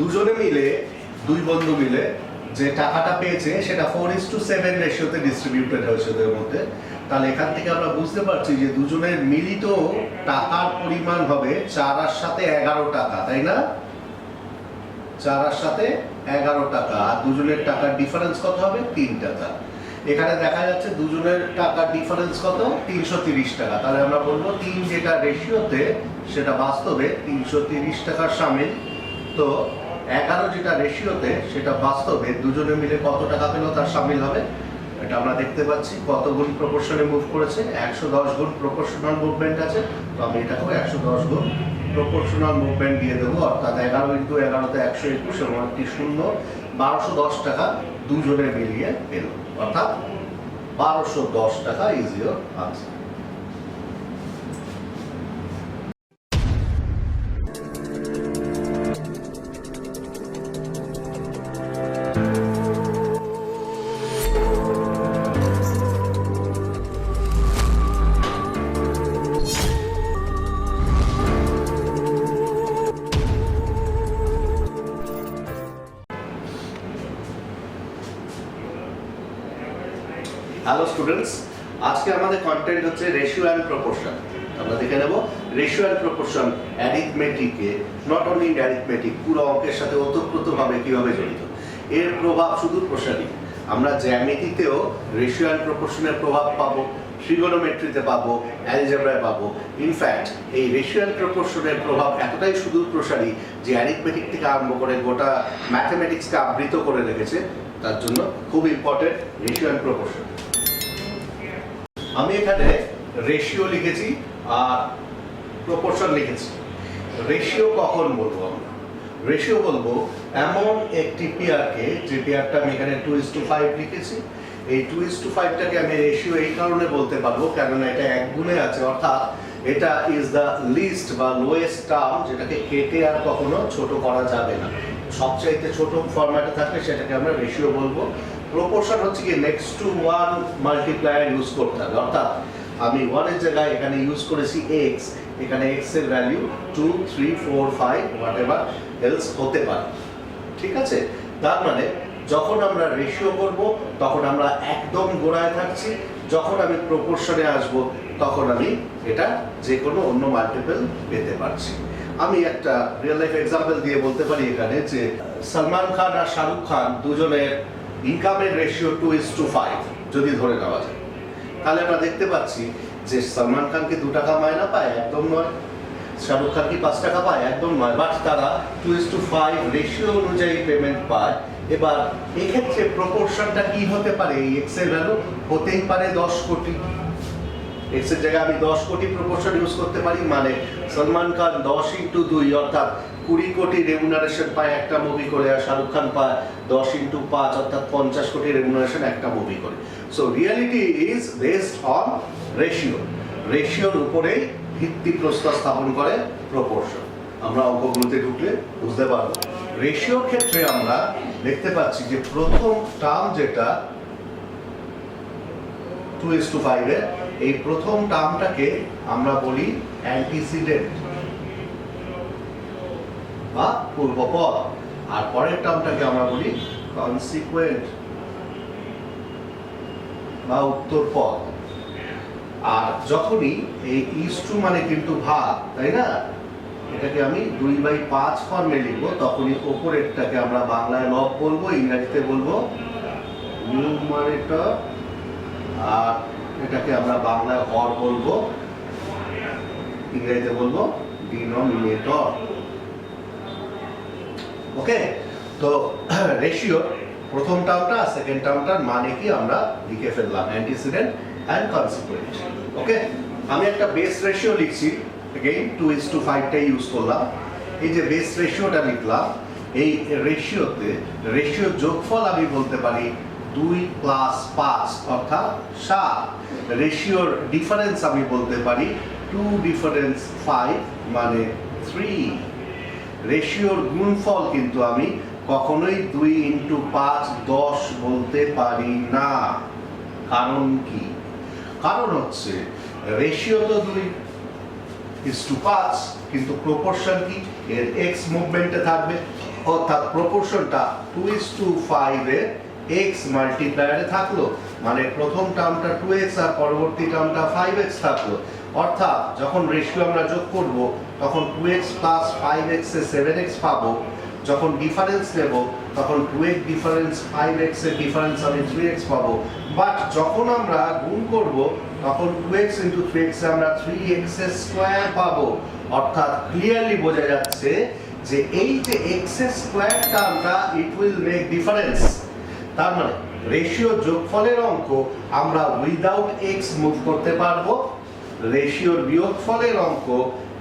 দুজনে মিলে দুই বন্ধু মিলে যে টাকাটা পেয়েছে সেটা 4:7 রেশিওতে ডিস্ট্রিবিউটেড হয়েছে ওদের মধ্যে। তাহলে এখান থেকে আমরা বুঝতে পারছি যে দুজনের মিলিত টাকার পরিমাণ হবে 4 আর 7 11 টাকা, তাই না? 4 আর 7 11 টাকা, আর দুজনের টাকার ডিফারেন্স কত হবে? 3 টাকা। এখানে দেখা যাচ্ছে দুজনের টাকার ডিফারেন্স কত? 330 টাকা। তাহলে আমরা বলবো 3 যেটা রেশিওতে সেটা বাস্তবে 330 টাকার সামিল। তো 11 যেটা রেশিওতে সেটা বাস্তবে দুজনে মিলে কত টাকা পেল তার সামিল হবে। এটা আমরা দেখতে পাচ্ছি কত গুণ প্রপোর্শনে মুভ করেছে, 110 গুণ প্রপোর্শনাল মুভমেন্ট আছে। তো আমি এটাকেও 110 গুণ প্রপোর্শনাল মুভমেন্ট দিয়ে দেবো, অর্থাৎ 11 ইন্টু 11তে 121 এবং একটি শূন্য, 1210 টাকা দুজনে মিলিয়ে পেল, অর্থাৎ 1210 টাকা is your answer. Hello students, আজকে আমাদের কন্টেন্ট হচ্ছে রেশিও অ্যান্ড প্রপোর্শন। আমরা দেখে নেব রেশিও অ্যান্ড প্রপোর্শন অ্যারিথমেটিকে, নট অনলি ইন অ্যারিথমেটিক, পুরো অঙ্কের সাথে ওতপ্রোতভাবে কীভাবে জড়িত, এর প্রভাব শুধু প্রসারী। আমরা জ্যামিতিতেও রেশিও অ্যান্ড প্রপোর্শনের প্রভাব পাবো, ট্রিগোনোমেট্রিতে পাবো, অ্যালজেব্রায় পাবো। ইনফ্যাক্ট এই রেশিও অ্যান্ড প্রপোর্শনের প্রভাব এতটাই সুদূর প্রসারী যে অ্যারিথমেটিক থেকে আরম্ভ করে গোটা ম্যাথমেটিক্সকে আবৃত করে রেখেছে। তার জন্য খুব ইম্পর্টেন্ট রেশিও অ্যান্ড প্রপোর্শন। আমি এখানে রেশিও লিখেছি আর প্রপোর্শন লিখেছি। রেশিও কখন বলবো আমরা? রেশিও বলবো এমন একটি পেয়ারকে, যে পেয়ারটা আমি এখানে 2:5 লিখেছি, এই 2:5টাকে আমি রেশিও এই কারণে বলতে পারবো কেননা এটা এক গুণে আছে, অর্থাৎ এটা ইজ দ্য লিস্ট বা লোয়েস্ট টার্ম, যেটাকে কেটে আর কখনো ছোট করা যাবে না। সবচাইতে ছোট ফরম্যাটে থাকলে সেটাকে আমরা রেশিও বলবো। প্রপোর্শন হচ্ছে কি নেক্সট টু 1 মাল্টিপ্লায়ার ইউজ করতে হবে, অর্থাৎ আমি 1 এর জায়গায় এখানে ইউজ করেছি x, এখানে x এর ভ্যালু 2, 3, 4, 5 হোয়াট এভার এলস হতে পারে। ঠিক আছে, তার মানে যখন আমরা রেশিও করব তখন আমরা একদম গোড়ায় থাকছি, যখন আমি প্রপোর্শনে আসব তখন আমি এটা যে কোনো অন্য মাল্টিপল পেতে পারছি। আমি একটা রিয়েল লাইফ এক্সাম্পল দিয়ে বলতে পারি এখানে যে সলমান খান আর শাহরুখ খান দুজনের ইনকামের রেশিও 2:5 যদি ধরে নেওয়া যায়, তাহলে আমরা দেখতে পাচ্ছি যে সলমান খান কি 2 টাকা মায়না পায়? একদম নয়। শাহরুখ খান কি 5 টাকা পায়? একদম নয়। বাট তারা 2:5 রেশিও অনুযায়ী পেমেন্ট পায়। এবার এক্ষেত্রে প্রপোর্শনটা কি হতে পারে? এই এক্স এর ভ্যালু হতেই পারে 10 কোটি। এক্স এর জায়গায় আমি 10 কোটি প্রপোর্শন ইউজ করতে পারি, মানে সলমান খান 10 ইন্টু 2 অর্থাৎ 20 কোটি রেমুনারেশন পায় একটা মুভি করে, আর শাহরুখ খান পায় 10 ইন্টু 5 অর্থাৎ 50 কোটি রেমুনারেশন একটা মুভি করে। So reality is based on ratio. রেশিওর উপরেই ভিত্তিপ্রস্তর স্থাপন করে প্রপোর্শন। আমরা অঙ্কগুলোতে ঢুকলে বুঝতে পারবো। রেশিওর ক্ষেত্রে আমরা দেখতে পাচ্ছি যে প্রথম টার্ম যেটা 2:5 এর, এই প্রথম টার্মটাকে আমরা বলি অ্যান্টিসিডেন্ট বা পূর্বপদ, আর পরের টার্মটাকে আমরা বলি কনসিকুয়েন্ট বা উত্তরপদ। আর যখনই এই ইস্টু মানে কিন্তু ভাগ, তাই না, এটাকে আমি 2/5 ফর্মে লিখবো, তখনই উপরেরটাকে আমরা বাংলায় লব বলবো, ইংরেজিতে বলবো নিউমারেটর, আর এটাকে আমরা বাংলায় হর বলবো, ইংরেজিতে বলবো ডিনোমিনেটর। ওকে, তো রেশিও প্রথম টার্মটা আর সেকেন্ড টার্মটার মানে কি আমরা লিখে ফেললাম, অ্যান্টিসিডেন্ট অ্যান্ড কনসিকুয়েন্ট। ওকে, আমি একটা বেস রেশিও লিখছি, এগেইন 2:5টা ইউজ করলাম। এই যে বেস রেশিওটা লিখলাম, এই রেশিওতে রেশিও যোগফল আমি বলতে পারি 2 + 5 অর্থাৎ 7। রেশিওর ডিফারেন্স আমি বলতে পারি 2 ডিফারেন্স 5 মানে 3। রেশিওর গুণফল কিন্তু আমি কখনোই 2 × 5 10 বলতে পারি না। কারণ কি? কারণ হচ্ছে রেশিও তো 2:5, কিন্তু প্রপোর্শন কি? এর এক্স মুভমেন্টে থাকবে, অর্থাৎ প্রপোর্শনটা 2:5 এর x মাল্টিপ্লায়ারে থাকলো, মানে প্রথম টার্মটা 2x আর পরবর্তী টার্মটা 5x থাকলো। অর্থাৎ যখন রেশিও আমরা যোগ করব তখন 2x প্লাস 5x এ 7x পাবো। যখন ডিফারেন্স নেব তখন 2x ডিফারেন্স 5x এর ডিফারেন্স আমি 3x পাবো। বাট যখন আমরা গুণ করব তখন 2x ইনটু 3x এ আমরা 3x স্কয়ার পাবো। অর্থাৎ ক্লিয়ারলি বোঝা যাচ্ছে যে এই যে x স্কয়ার টার্মটা ইট উইল মেক ডিফারেন্স। তার মানে রেশিও যোগফলের অঙ্ক আমরা উইদাউট x মুভ করতে পারবো, রেশিওর বিয়োগফলের অঙ্ক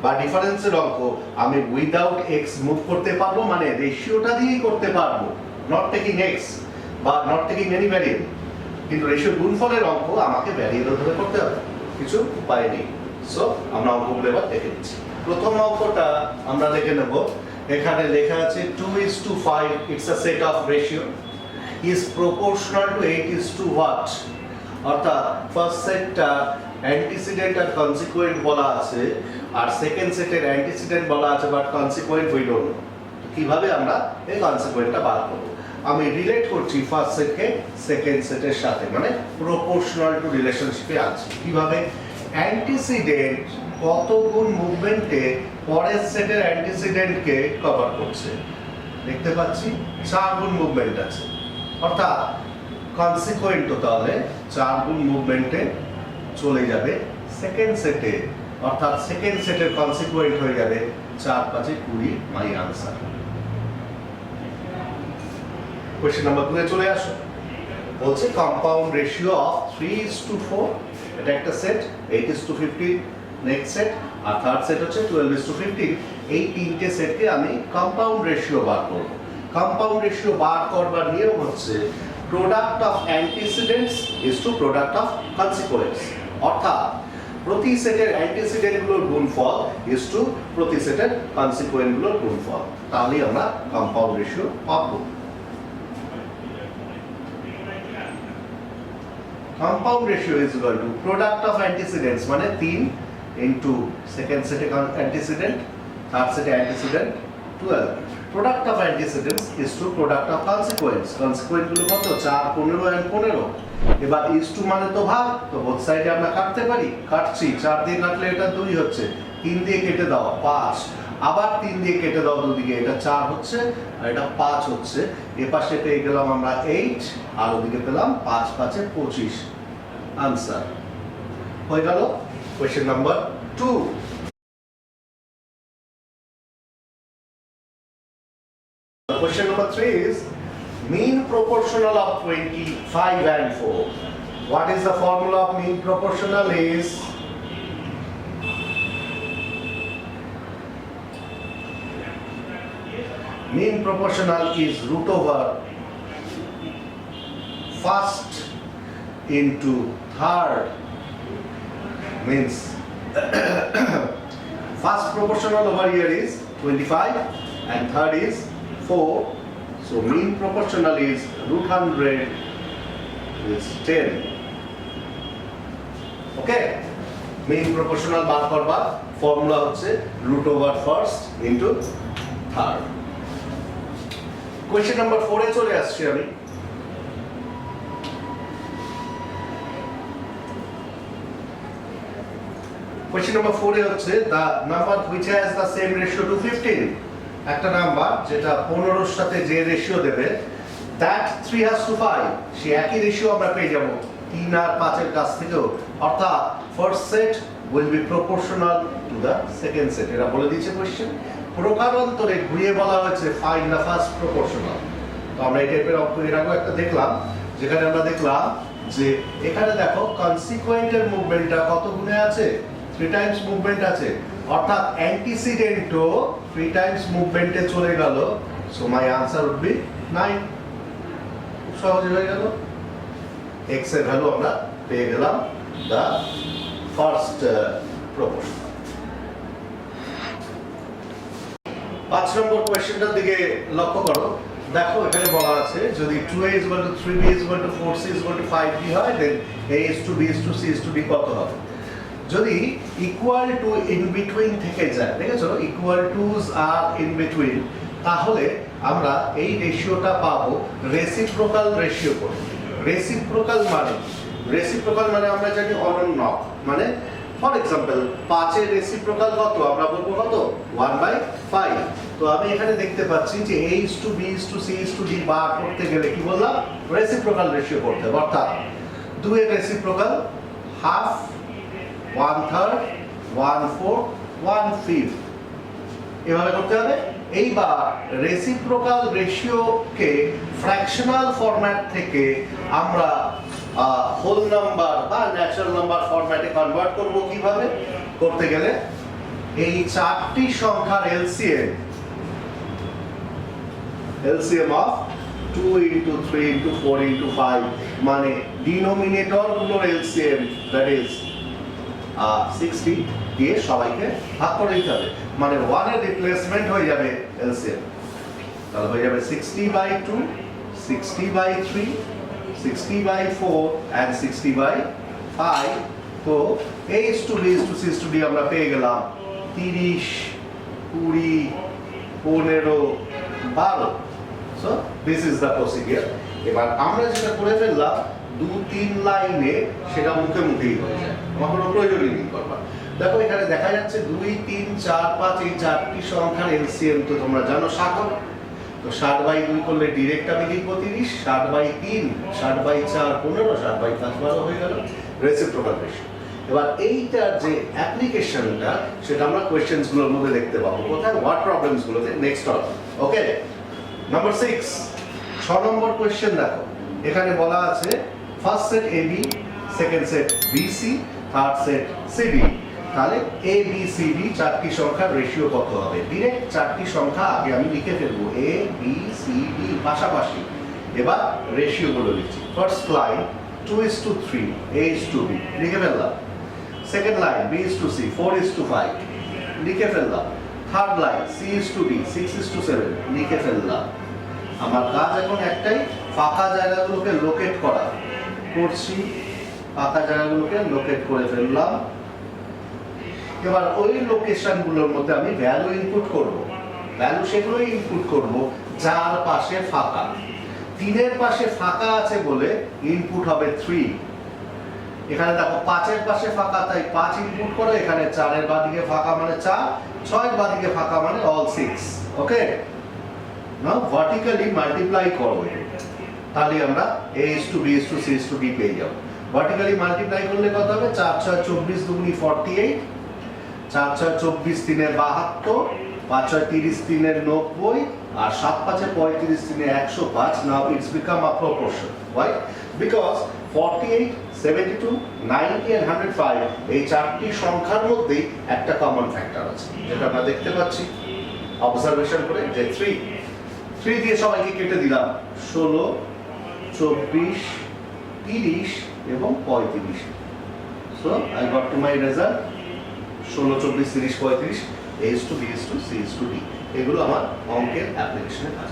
বা ডিফারেন্সের অঙ্ক আমি উইদাউট x মুভ করতে পারবো, মানে রেশিওটা দিয়েই করতে পারবো, নট টেকিং x বা নট টেকিং এনি ভ্যারিয়েবল। কিন্তু রেশিও গুণফলের অঙ্ক আমাকে ভ্যারিয়েবল ধরে করতে হবে, কিছু উপায় নেই। সো আমরা অঙ্কগুলো এবার দেখে নিচ্ছি। প্রথম অঙ্কটা আমরা দেখে নেব। এখানে লেখা আছে 2:5 it's a set of ratio is proportional to 8 what, অর্থাৎ ফার্স্ট সেটটা অ্যান্টিসিডেন্ট আর কনসিকুয়েন্ট বলা আছে, আর সেকেন্ড সেটের অ্যান্টিসিডেন্ট বলা আছে but consequent we don't know. কিভাবে আমরা এই কনসিকুয়েন্টটা বার করব? আমি রিলেট করছি ফার্স্ট সেটকে সেকেন্ড সেটের সাথে, মানে প্রপোর্শনাল টু রিলেশনশিপে আছে। কিভাবে? অ্যান্টিসিডেন্ট কত গুণ মুভমেন্টে পরের সেটের অ্যান্টিসিডেন্টকে কভার করছে? দেখতে পাচ্ছি 4 গুণ মুভমেন্ট আছে, অর্থাৎ কনসিকুয়েন্ট তো তাহলে 4 গুণ মুভমেন্টে চলে যাবে সেকেন্ড সেটে, অর্থাৎ সেকেন্ড সেটের কনসিকুয়েন্ট হয়ে যাবে 4 × 5 = 20। মাই আনসার। কোশ্চেন নাম্বার 2 এ চলে আসো। বলছে কম্পাউন্ড রেশিও অফ 3:4, এটা একটা সেট, 8:15 নেক্সট সেট, আর থার্ড সেট হচ্ছে 12:15। এই তিনটে সেটকে আমি কম্পাউন্ড রেশিও বার করব। কম্পাউন্ড রেশিও বার করবার নিয়ম হচ্ছে product of antecedents is to product of consequence, অর্থাৎ প্রতি সেটের অ্যান্টিসিডেন্টগুলোর গুণফল ইজ টু প্রতি সেটের কনসিকুয়েন্টগুলোর গুণফল, তাহলেই আমরা কম্পাউন্ড রেশিও পাবো। Compound ratio is equal to product of antecedents, মানে 3 ইনটু সেকেন্ড সেটে অ্যান্টিসিডেন্ট, থার্ড সেটে antecedent 12। Product of antecedents is to product of consequence, consequent গুলো কত? 4, 15 আর 15। এবার ইজ টু মানে তো ভাগ, তো বোথ সাইডে আমরা কাটতে পারি, কাটছি। 4 দিয়ে কাটলে এটা 2 হচ্ছে, 3 দিয়ে কেটে দাও 5, আবার 3 দিয়ে কেটে দাও দুদিকে, এটা 4 হচ্ছে আর এটা 5 হচ্ছে। এ পাশে পেয়ে গেলাম আমরা 8 আর ওদিকে পেলাম 5 × 5 = 25। আনসার হয়ে গেল question number 2। Question number 3 is mean proportional of 25 and 4. What is the formula of mean proportional? Is mean proportional is root over first into third, means first proportional over here is 25 and third is 4, so mean proportional is √100 is 10. Okay, mean proportional বার করবার formula হচ্ছে √1 into third। Question number 4 এ চলে আসছি আমি। Question number 4 এ হচ্ছে the number which has the same ratio to 15, একটা number যেটা 15 এর সাথে যে রেশিও দেবে that 3 has to 5, সে একই রেশিও আমরা পেয়ে যাব 3 আর 5 এর কাছ থেকেও, অর্থাৎ first set will be proportional to the second set। এটা বলে দিয়েছে কোশ্চেন। প্রকারান্তরে ঘুরিয়ে বলা হয়েছে find the first proportional। তো আমরা এই টাইপের অঙ্ক এর আগেও একটা দেখলাম, যেখানে আমরা দেখলাম যে এখানে দেখো কনসিকুয়েন্টের মুভমেন্টটা কত গুণে আছে? 3 টাইমস মুভমেন্ট আছে, অর্থাৎ অ্যান্টিসিডেন্টও 3 টাইমস মুভমেন্টে চলে গেল। So my answer would be 9। খুব সহজ হয়ে গেল। x এর ভ্যালু আমরা পেয়ে গেলাম দা ফার্স্ট প্রপোর্শন। 5 নম্বর কোশ্চেনটার দিকে লক্ষ্য করো। দেখো এখানে বলা আছে যদি 2a = 3b = 4c = 5b হয়, দেন a = b = c = d কত হবে? যদি ইকুয়াল টু ইন বিটুইন থেকে যায়, দেখেছো ইকুয়াল টুজ আর ইন বিটুইন, তাহলে আমরা এই রেশিওটা পাবো রেসিপ্রোকাল রেশিও করে। রেসিপ্রোকাল মানে আমরা জানি অনন্য, মানে ফর এক্সাম্পল 5 এর রেসিপ্রোকাল কত, আমরা বলবো কত 1/5। তো আমি এখানে দেখতে পাচ্ছি যে A:B:C:D বার করতে গেলে কি বললাম, রেসিপ্রোকাল রেশিও করতে হবে। অর্থাৎ 2 এর রেসিপ্রোকাল হাফ, 1/3, 1/4, 1/5 এভাবে করতে হবে। এইবার রেসিপ্রোকাল রেশিওকে ফ্র্যাকশনাল ফরম্যাট থেকে আমরা হোল নাম্বার বা ন্যাচারাল নাম্বার ফরম্যাটে কনভার্ট করব। কিভাবে করতে গেলে এই চারটি সংখ্যার LCM of 2 into 3 into 4 into 5 মানে ডিনোমিনেটর গুলোর এলসিএম দ্যাট ইজ 60 দিয়ে সবাইকে ভাগ করে দিতে হবে। মানে 1 এর রিপ্লেসমেন্ট হয়ে যাবে এলসিএম, তাহলে হয়ে যাবে 60/2, 60/3, 60/4 and 60/5। তো A:B:C:D আমরা পেয়ে গেলাম 30, 20, 15, 12। So this is the procedure. এবার আমরা যেটা করে ফেললাম 2-3 লাইনে, সেটা মুখে মুখেই হয়ে যায়, আমার কোনো প্রয়োজনই নেই করবার। দেখো এখানে দেখা যাচ্ছে 2, 3, 4, 5 এই চারটি সংখ্যার এলসিএম তো তোমরা জানো 60 হবে। তো 60/2 করলে ডিরেক্ট আমি লিখবো 30, 60/3, 60/4 15, 60/5 12 হয়ে গেল রেসিপ্রোকাল রেশিও। এবার এইটার যে অ্যাপ্লিকেশনটা সেটা আমরা কোয়েশ্চেনস গুলোর মধ্যে দেখতে পাবো। কোথায়? ওয়ার্ড প্রবলেমস গুলোতে next on. Okay, number 6, 6 number question দেখো। এখানে বলা আছে first set AB, second set BC, third set CD। তাহলে ABCD চারটি সংখ্যার রেশিও কত হবে? ডিরেক্ট চারটি সংখ্যা আগে আমি লিখে ফেলবো, ABCD পাশাপাশি। এবার রেশিও গুলো লিখছি। ফার্স্ট লাইন 2:3, A:B লিখে ফেললাম। সেকেন্ড লাইন B:C, 4:5 লিখে ফেললাম। থার্ড লাইন C:D, 6:7 লিখে ফেললাম। আমার কাজ এখন একটাই, ফাঁকা জায়গাগুলোকে লোকেট করা। করছি, ফাঁকা জায়গাগুলোকে লোকেট করে ফেললাম। এবার ওই লোকেশনগুলোর মধ্যে আমি ভ্যালু ইনপুট করব। ভ্যালু সেগুলোই ইনপুট করব যার পাশে ফাঁকা। 3 এর পাশে ফাঁকা আছে বলে ইনপুট হবে 3। এখানে দেখো 5 এর পাশে ফাঁকা, তাই 5 ইনপুট করো। এখানে 4 এর বাদিকে ফাঁকা মানে 4, 6 এর বাদিকে ফাঁকা মানে অল 6। ওকে, নাও ভার্টিক্যালি মাল্টিপ্লাই করো, তাহলে আমরা A:B:C:D পেয়ে যাব। ভার্টিক্যালি মাল্টিপ্লাই করলে কত হবে? 4 6 24, 2 48, 4 6 24 3 72, 5 6 30 3 90, আর 7 5 35 3 105। Now it's become a proportion. Why? Because 48, 72, 90 and 105 এই চারটি সংখ্যার মধ্যে একটা কমন ফ্যাক্টর আছে, যেটা আমরা দেখতে পাচ্ছি অবজারভেশন করে, যে 3 দিয়ে সবাইকে কেটে দিলাম। 16, 24, 30 এবং 35। So I got to my result 16, 24, 30, 35, A:B:C:D। এগুলো আমার অঙ্কের অ্যাপ্লিকেশনের কাজ।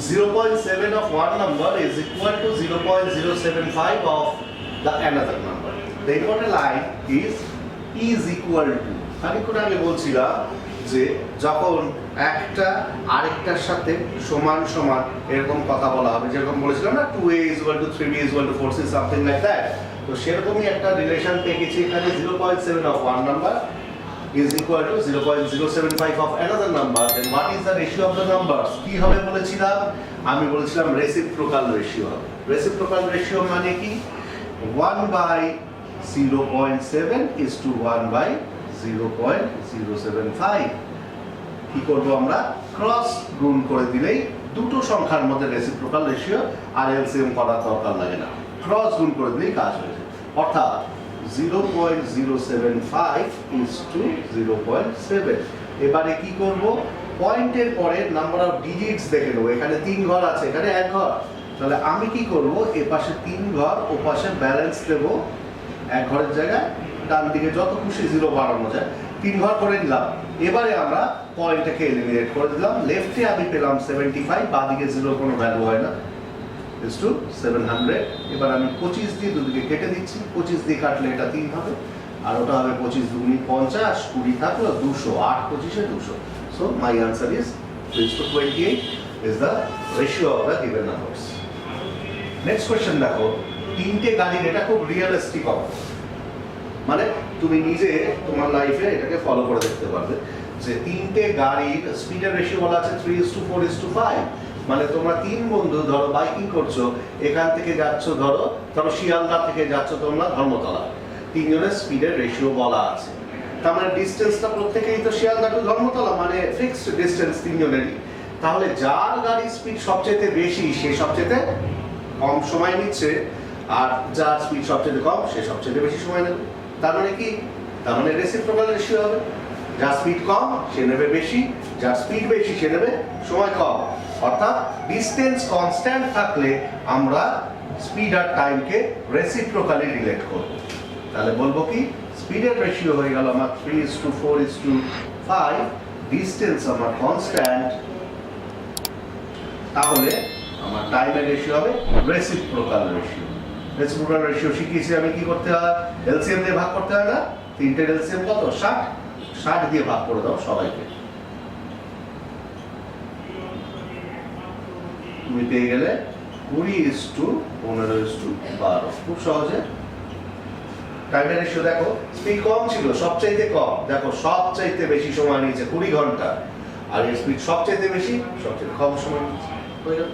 0.7 of one number is equal to 0.075 of the another number. The important line is equal to। খানিকক্ষণ আগে বলছিলাম যে যখন একটা আরেকটার সাথে সমান সমান এরকম কথা বলা হবে, যেরকম বলেছিলাম না 2A = 3B = 4C, something like that. তো সেরকমই একটা রিলেশন পেয়ে গেছি এখানে। 0.7 of one number is equal to 0.075 of another number. Then what is the ratio of the numbers? কি হবে বলেছিলাম? আমি বলেছিলাম রেসিপ্রোকাল রেশিও হবে। রেসিপ্রোকাল রেশিও মানে কি? 1/0.7 is to 1/0.075। কি করব আমরা? ক্রস গুণ করে দিলেই দুটো সংখ্যার মধ্যে রেসিপ্রোকাল রেশিও আর এলসিএম করার দরকার লাগে না, ক্রস গুণ করে দিলেই কাজ হয়ে যায়। অর্থাৎ 0.075 is to 0.7। এবারে কি করব? পয়েন্টের পরে নাম্বার অফ ডিজিটস দেখে নেব। এখানে 3 ঘর আছে, এখানে 1 ঘর। তাহলে আমি কি করব? এ পাশে 3 ঘর, ও পাশে ব্যালেন্স দেব 1 ঘরের জায়গায়। ডান দিকে যত খুশি 0 বাড়ানো যায়, 3 ঘর করে নিলাম। এবারে আমরা পয়েন্টটাকে এলিমিনেট করে দিলাম। লেফটে আমি পেলাম 75, বাদিকে 0 কোনো ভ্যালু হয় না, is to 700। এবার আমি 25 দিয়ে দুদিকে কেটে দিচ্ছি। 25 দিয়ে কাটলে এটা 3 হবে, আর ওটা হবে 25 × 2 = 50, 20 থাকলো 200, 8 25 200। So my answer is 3:28 is the ratio of the given numbers. Next question দেখো, তিনটে গাড়ির, এটা খুব রিয়েলিস্টিক হবে, মানে তুমি নিজে তোমার লাইফে এটাকে ফলো করে দেখতে পারবে যে তিনটে গাড়ির স্পিডের রেশিও বলা আছে 3:4:5, মানে তোমরা তিন বন্ধু ধরো বাইকিং করছো, এখান থেকে যাচ্ছ ধরো শিয়ালদা থেকে যাচ্ছ তোমরা ধর্মতলা, তিনজনের স্পিডের রেশিও বলা আছে। তার মানে ডিস্টেন্সটা প্রত্যেকেই তো শিয়ালদা টু ধর্মতলা, মানে ফিক্সড ডিস্টেন্স তিনজনেরই। তাহলে যার গাড়ির স্পিড সবচেয়ে বেশি সে সবচেয়ে কম সময় নিচ্ছে, আর যার স্পিড সবচেয়ে কম সে সবচেয়ে বেশি সময় নেবে। তার মানে কি? তার মানে রেসিপ্রোকাল রেশিও হবে, যার স্পিড কম সে নেবে বেশি, যার স্পিড বেশি সে নেবে সময় কম। অর্থাৎ ডিস্টেন্স কনস্ট্যান্ট থাকলে আমরা স্পিড আর টাইমকে রেসিপ্রোকালি রিলেট করব। তাহলে বলবো কি, স্পিডের রেশিও হয়ে গেল আমার 3:4:5, ডিস্টেন্স আমার কনস্ট্যান্ট, তাহলে আমার টাইমের রেশিও হবে রেসিপ্রোকাল রেশিও। রেসিপ্রোকাল রেশিও শিখিয়েছি আমি কি করতে হয়, এলসিএম দিয়ে ভাগ করতে হয় না, তিনটের এলসিএম কত? 60, 60 দিয়ে ভাগ করে দাও সবাইকে, তুমি পেয়ে গেলে 20:15:12। খুব সহজে টাইমের রেশিও দেখো, স্পিড কম ছিল, সবচাইতে কম, দেখো সবচাইতে বেশি সময় নিয়েছে 20 ঘন্টা, আর এর স্পিড সবচাইতে বেশি, সবচেয়ে কম সময় নিয়েছে, হয়ে গেল।